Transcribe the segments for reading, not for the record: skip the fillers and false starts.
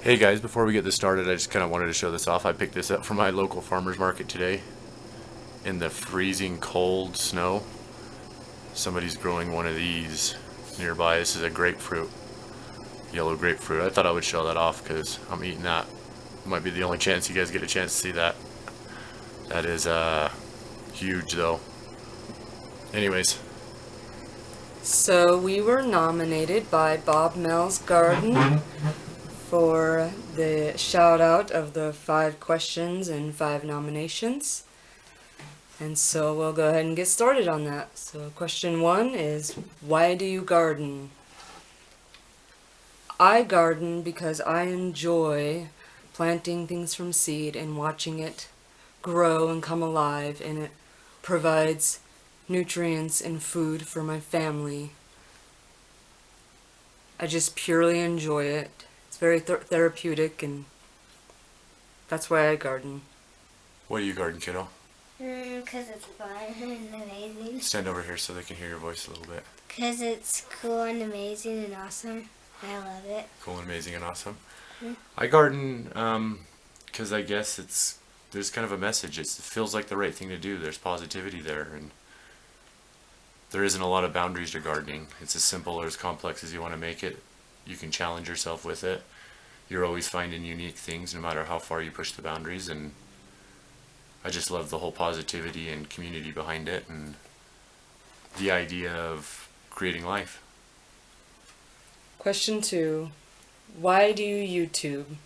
Hey guys, before we get this started, I just kind of wanted to show this off. I picked this up from my local farmer's market today in the freezing cold snow. Somebody's growing one of these nearby. This is a grapefruit, yellow grapefruit. I thought I would show that off because I'm eating that. Might be the only chance you guys get a chance to see that. That is huge though. Anyways, So we were nominated by Bob Mel's Garden for the shout out of the 5 questions and 5 nominations. And so we'll go ahead and get started on that. So question 1 is, why do you garden? I garden because I enjoy planting things from seed and watching it grow and come alive, and it provides nutrients and food for my family. I just purely enjoy it. It's very therapeutic, and that's why I garden. what do you garden, kiddo? Because it's fun and amazing. Stand over here so they can hear your voice a little bit. Because it's cool and amazing and awesome. I love it. Cool and amazing and awesome. Mhm. I garden because I guess there's kind of a message. It feels like the right thing to do. There's positivity there, and there isn't a lot of boundaries to gardening. It's as simple or as complex as you want to make it. You can challenge yourself with it. You're always finding unique things no matter how far you push the boundaries, and I just love the whole positivity and community behind it and the idea of creating life. Question 2, why do you YouTube?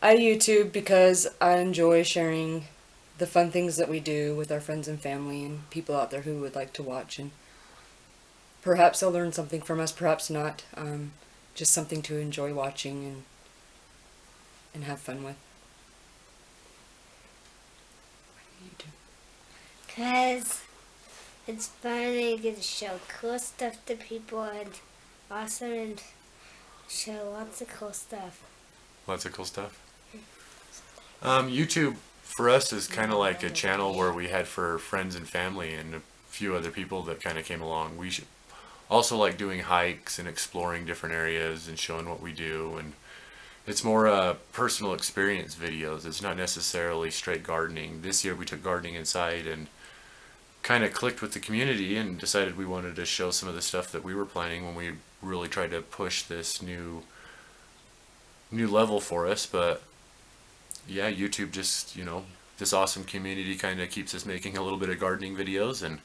I YouTube because I enjoy sharing the fun things that we do with our friends and family and people out there who would like to watch, and perhaps they'll learn something from us, perhaps not. Just something to enjoy watching and have fun with. Why do you YouTube? Because it's fun and you get to show cool stuff to people and awesome and show lots of cool stuff. Lots of cool stuff. YouTube for us is kind of like a channel where we had for friends and family and a few other people that kind of came along. We also like doing hikes and exploring different areas and showing what we do, and it's more personal experience videos. It's not necessarily straight gardening. This year we took gardening inside and kind of clicked with the community and decided we wanted to show some of the stuff that we were planning when we really tried to push this new level for us. But yeah, YouTube just, this awesome community kind of keeps us making a little bit of gardening videos, and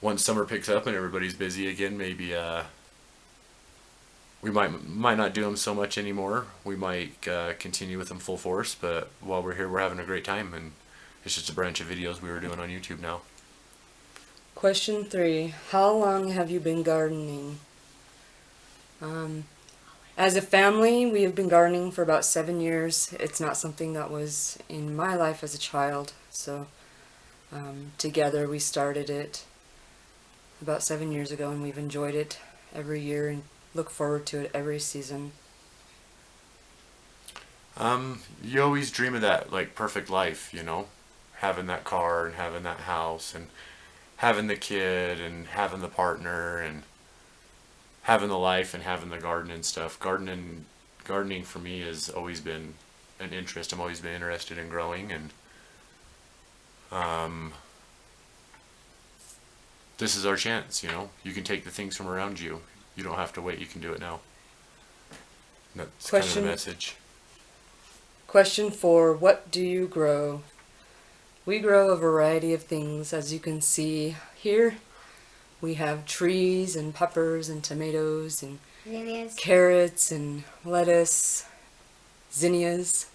once summer picks up and everybody's busy again, maybe we might not do them so much anymore. We might continue with them full force, but while we're here, we're having a great time, and it's just a branch of videos we were doing on YouTube now. Question 3, how long have you been gardening? As a family, we have been gardening for about 7 years. It's not something that was in my life as a child, so together we started it about 7 years ago, and we've enjoyed it every year and look forward to it every season. You always dream of that like perfect life, having that car and having that house and having the kid and having the partner and having the life and having the garden and stuff. Gardening for me has always been an interest. I've always been interested in growing, and this is our chance. You can take the things from around you. You don't have to wait. You can do it now. That's kind of the message. Question 4, what do you grow? We grow a variety of things. As you can see here, we have trees and peppers and tomatoes and Zinnias. carrots and lettuce, zinnias.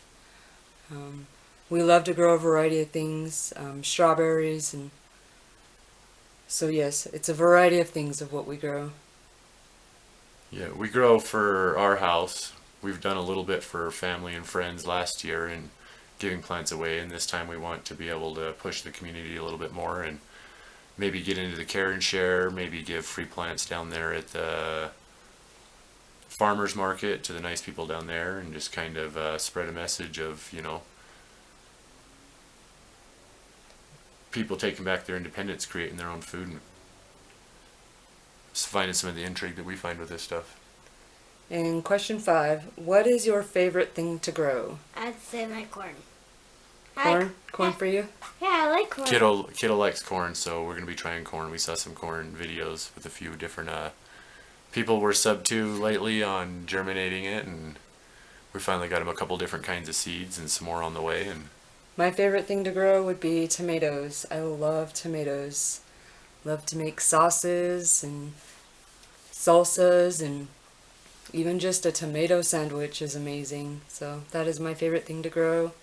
We love to grow a variety of things, strawberries, and so yes, it's a variety of things of what we grow. Yeah, we grow for our house. We've done a little bit for family and friends last year and giving plants away, and this time we want to be able to push the community a little bit more and maybe get into the care and share, maybe give free plants down there at the farmers market to the nice people down there, and just kind of spread a message of, people taking back their independence, creating their own food, and finding some of the intrigue that we find with this stuff. And question 5, what is your favorite thing to grow? I'd say my corn. Corn for you? Yeah, I like corn. Kiddo likes corn, so we're gonna be trying corn. We saw some corn videos with a few different people we're sub to lately on germinating it, and we finally got him a couple different kinds of seeds and some more on the way. And My favorite thing to grow would be tomatoes. I love tomatoes. Love to make sauces and salsas, and even just a tomato sandwich is amazing. So that is my favorite thing to grow.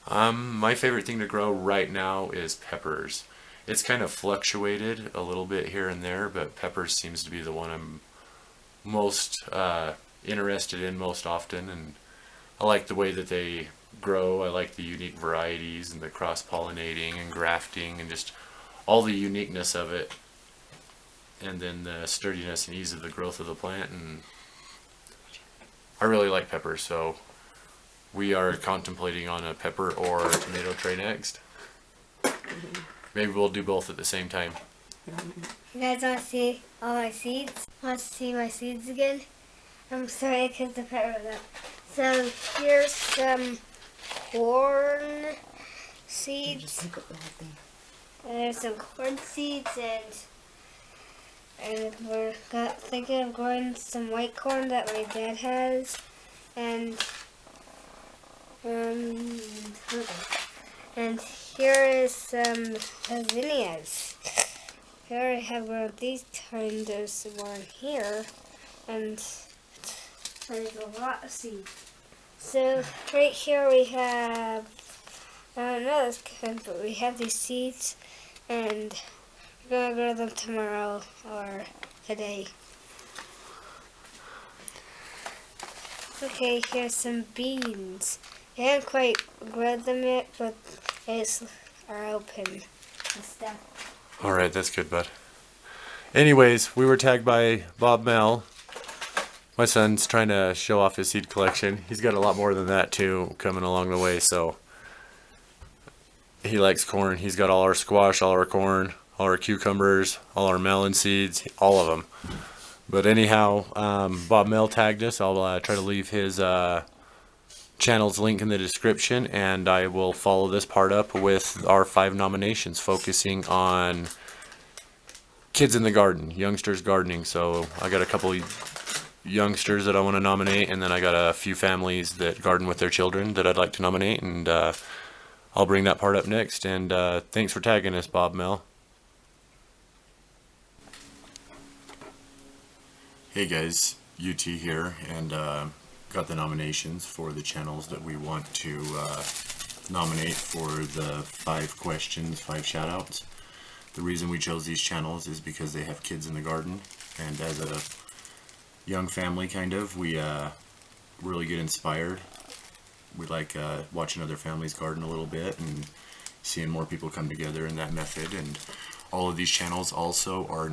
My favorite thing to grow right now is peppers. It's kind of fluctuated a little bit here and there, but peppers seems to be the one I'm most interested in most often, and I like the way that they grow. I like the unique varieties and the cross-pollinating and grafting and just all the uniqueness of it, and then the sturdiness and ease of the growth of the plant. And I really like peppers, so we are contemplating on a pepper or tomato tray next. Maybe we'll do both at the same time. You guys want to see all my seeds? Want to see my seeds again? I'm sorry because the pepper was up. So here's some corn seeds. And there's some corn seeds, and we're thinking of growing some white corn that my dad has, and here is some zinnias. Here I have one of these kinds. There's one here, and there's a lot of seeds. So right here we have, I don't know this kind, but we have these seeds, and we're gonna grow them tomorrow or today. Okay, here's some beans. I haven't quite grown them yet, but they are open and stuff. Alright, that's good, bud. Anyways, we were tagged by Bob Mel. My son's trying to show off his seed collection. He's got a lot more than that too coming along the way, so he likes corn. He's got all our squash, all our corn, all our cucumbers, all our melon seeds, all of them. But anyhow, Bob Mel tagged us. I'll try to leave his channel's link in the description, and I will follow this part up with our 5 nominations focusing on kids in the garden, youngsters gardening. So I got a couple youngsters that I want to nominate, and then I got a few families that garden with their children that I'd like to nominate, and I'll bring that part up next. And thanks for tagging us, Bob Mel. Hey guys, UT here, and got the nominations for the channels that we want to nominate for the 5 questions, 5 shoutouts. The reason we chose these channels is because they have kids in the garden, and as a young family we really get inspired. We like watching other families garden a little bit and seeing more people come together in that method. And all of these channels also are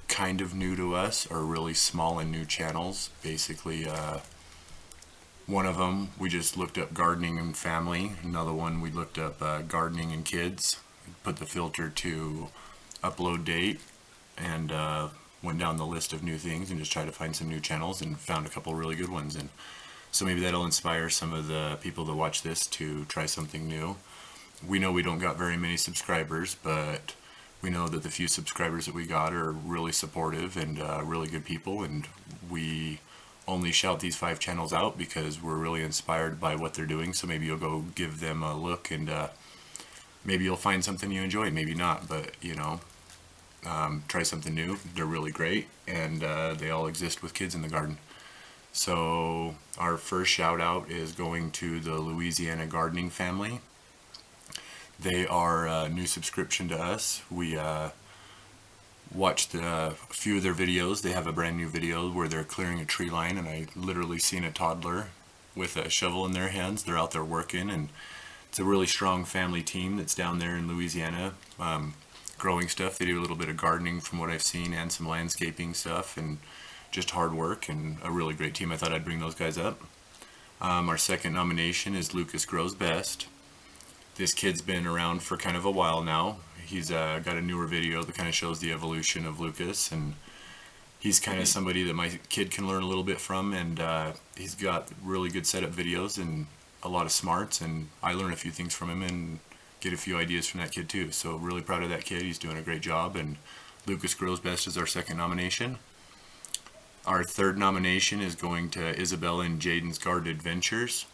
kind of new to us, are really small and new channels. Basically, one of them we just looked up gardening and family. Another one we looked up gardening and kids. Put the filter to upload date and went down the list of new things and just tried to find some new channels and found a couple really good ones. And so maybe that'll inspire some of the people that watch this to try something new. We know we don't got very many subscribers, but we know that the few subscribers that we got are really supportive and really good people, and we only shout these 5 channels out because we're really inspired by what they're doing. So maybe you'll go give them a look, and maybe you'll find something you enjoy, maybe not, but you know, try something new. They're really great, and they all exist with kids in the garden. So our first shout out is going to the Louisiana gardening family. They are a new subscription to us. We watched a few of their videos. They have a brand new video where they're clearing a tree line, and I literally seen a toddler with a shovel in their hands. They're out there working, and it's a really strong family team that's down there in Louisiana growing stuff. They do a little bit of gardening from what I've seen, and some landscaping stuff, and just hard work, and a really great team. I thought I'd bring those guys up. Our second nomination is Lucas Grows Best. This kid's been around for kind of a while now. He's got a newer video that kind of shows the evolution of Lucas, and he's kind of somebody that my kid can learn a little bit from, and he's got really good setup videos and a lot of smarts, and I learn a few things from him and get a few ideas from that kid too. So really proud of that kid. He's doing a great job, and Lucas Grows Best is our second nomination. Our third nomination is going to Isabella and Jaden's Garden Adventures.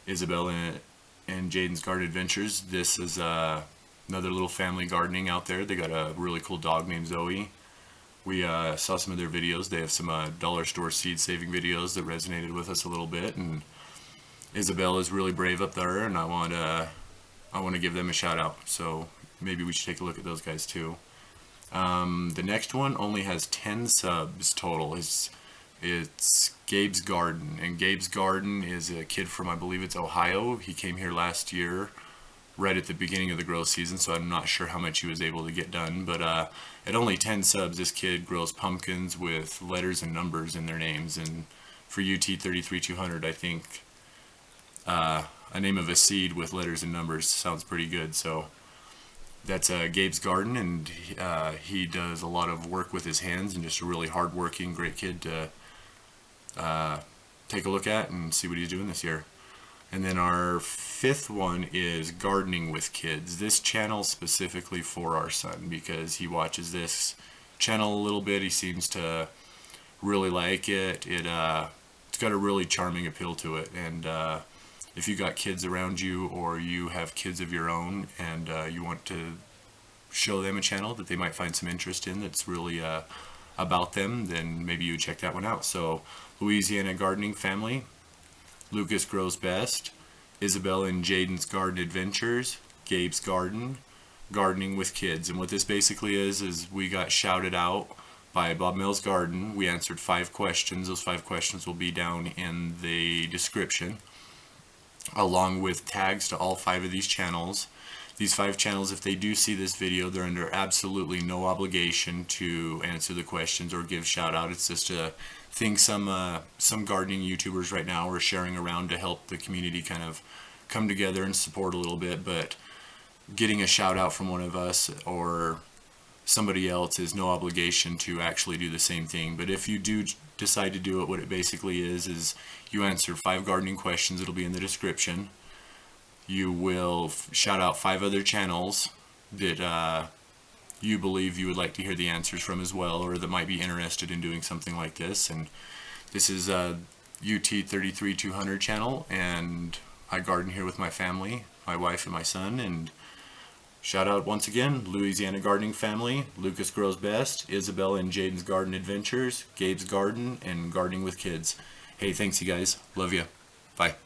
Isabella and Jaden's Garden Adventures, this is another little family gardening out there. They got a really cool dog named Zoe. We saw some of their videos. They have some dollar store seed saving videos that resonated with us a little bit, and Isabella is really brave up there, and I want to give them a shout out. So maybe we should take a look at those guys too. The next one only has 10 subs total. It's Gabe's Garden, and Gabe's Garden is a kid from, I believe it's Ohio. He came here last year right at the beginning of the grow season, so I'm not sure how much he was able to get done, but at only 10 subs, this kid grows pumpkins with letters and numbers in their names. And for UT 33200, I think a name of a seed with letters and numbers sounds pretty good. So that's Gabe's Garden, and he does a lot of work with his hands, and just a really hard-working, great kid to take a look at and see what he's doing this year. And then our fifth one is Gardening with Kids. This channel specifically for our son, because he watches this channel a little bit. He seems to really like it. It's got a really charming appeal to it, and if you got kids around you, or you have kids of your own, and you want to show them a channel that they might find some interest in that's really about them, then maybe you check that one out. So Louisiana Gardening Family, Lucas Grows Best, Isabella and Jaden's Garden Adventures, Gabe's Garden, Gardening with Kids. And what this basically is we got shouted out by Bob Mills Garden. We answered 5 questions. Those 5 questions will be down in the description, along with tags to all 5 of these channels. These 5 channels, if they do see this video, they're under absolutely no obligation to answer the questions or give shout out. It's just a thing some gardening YouTubers right now are sharing around to help the community kind of come together and support a little bit. But getting a shout out from one of us or somebody else is no obligation to actually do the same thing. But if you do decide to do it, what it basically is you answer 5 gardening questions. It'll be in the description. You will shout out 5 other channels that you believe you would like to hear the answers from as well, or that might be interested in doing something like this. And this is UT 33200 channel, and I garden here with my family, my wife and my son. And shout out once again, Louisiana Gardening Family, Lucas Grows Best, Isabella and Jaden's Garden Adventures, Gabe's Garden, and Gardening with Kids. Hey, thanks you guys. Love you. Bye.